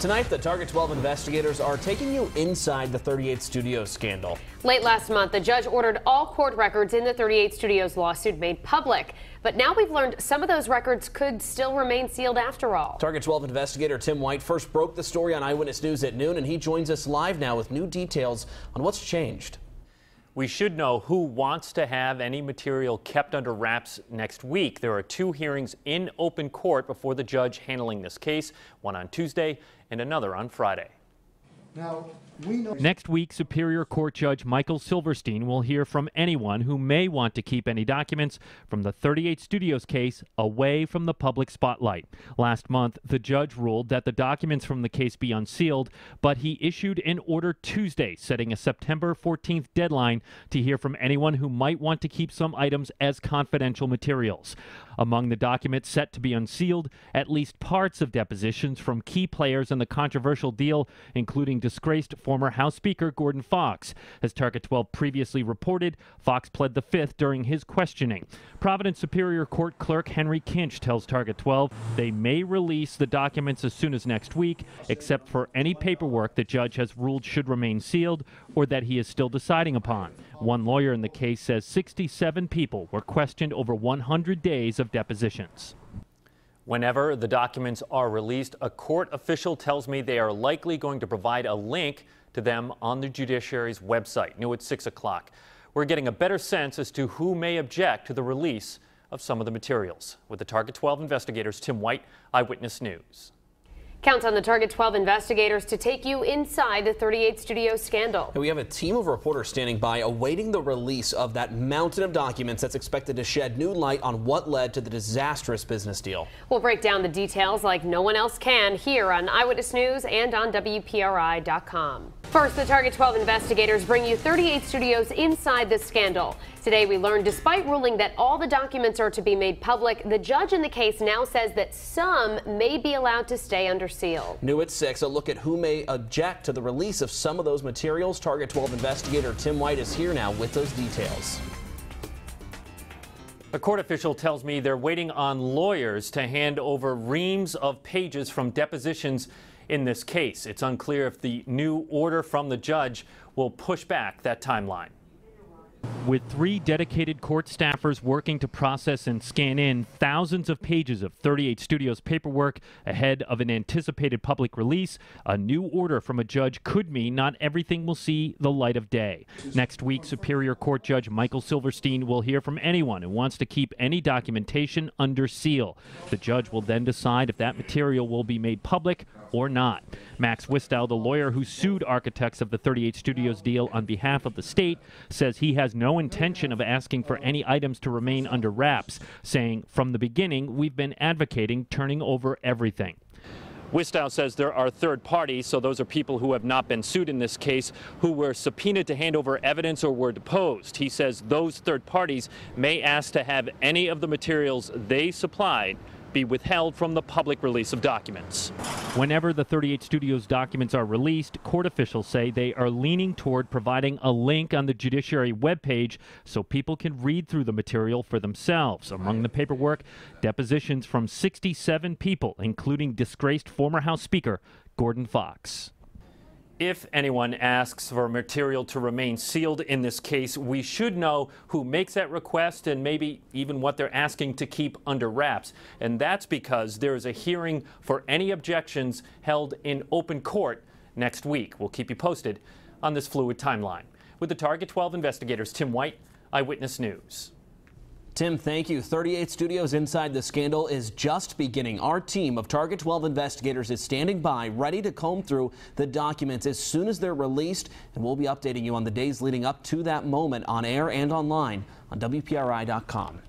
Tonight, the Target 12 investigators are taking you inside the 38 Studios scandal. Late last month, the judge ordered all court records in the 38 Studios lawsuit made public. But now we've learned some of those records could still remain sealed after all. Target 12 investigator Tim White first broke the story on Eyewitness News at noon, and he joins us live now with new details on what's changed. We should know who wants to have any material kept under wraps next week. There are two hearings in open court before the judge handling this case, one on Tuesday and another on Friday. Now, we know next week, Superior Court Judge Michael Silverstein will hear from anyone who may want to keep any documents from the 38 Studios case away from the public spotlight. Last month, the judge ruled that the documents from the case be unsealed, but he issued an order Tuesday setting a September 14th deadline to hear from anyone who might want to keep some items as confidential materials. Among the documents set to be unsealed, at least parts of depositions from key players in the controversial deal, including disgraced former House Speaker Gordon Fox. As Target 12 previously reported, Fox pled the Fifth during his questioning. Providence Superior Court Clerk Henry Kinch tells Target 12 they may release the documents as soon as next week, except for any paperwork the judge has ruled should remain sealed or that he is still deciding upon. One lawyer in the case says 67 people were questioned over 100 days of depositions. Whenever the documents are released, a court official tells me they are likely going to provide a link to them on the judiciary's website. New at 6 o'clock. We're getting a better sense as to who may object to the release of some of the materials. With the Target 12 investigators, Tim White, Eyewitness News. Count on the Target 12 investigators to take you inside the 38 Studios scandal. We have a team of reporters standing by awaiting the release of that mountain of documents that's expected to shed new light on what led to the disastrous business deal. We'll break down the details like no one else can here on Eyewitness News and on WPRI.com. First, the Target 12 investigators bring you 38 Studios inside the scandal. Today we learned despite ruling that all the documents are to be made public, the judge in the case now says that some may be allowed to stay under seal. New at 6, a look at who may object to the release of some of those materials. Target 12 investigator Tim White is here now with those details. A court official tells me they're waiting on lawyers to hand over reams of pages from depositions in this case. It's unclear if the new order from the judge will push back that timeline. With 3 dedicated court staffers working to process and scan in thousands of pages of 38 Studios paperwork ahead of an anticipated public release, a new order from a judge could mean not everything will see the light of day. Next week, Superior Court Judge Michael Silverstein will hear from anyone who wants to keep any documentation under seal. The judge will then decide if that material will be made public or not. Max Wistow, the lawyer who sued architects of the 38 Studios deal on behalf of the state, says he has no intention of asking for any items to remain under wraps, saying, "From the beginning, we've been advocating turning over everything." Wistow says there are third parties, so those are people who have not been sued in this case, who were subpoenaed to hand over evidence or were deposed. He says those third parties may ask to have any of the materials they supplied be withheld from the public release of documents. Whenever the 38 Studios documents are released, court officials say they are leaning toward providing a link on the judiciary webpage so people can read through the material for themselves. Among the paperwork, depositions from 67 people, including disgraced former House Speaker Gordon Fox. If anyone asks for material to remain sealed in this case, we should know who makes that request and maybe even what they're asking to keep under wraps. And that's because there is a hearing for any objections held in open court next week. We'll keep you posted on this fluid timeline. With the Target 12 investigators, Tim White, Eyewitness News. Tim, thank you. 38 Studios inside the scandal is just beginning. Our team of Target 12 investigators is standing by, ready to comb through the documents as soon as they're released, and we'll be updating you on the days leading up to that moment on air and online on WPRI.com.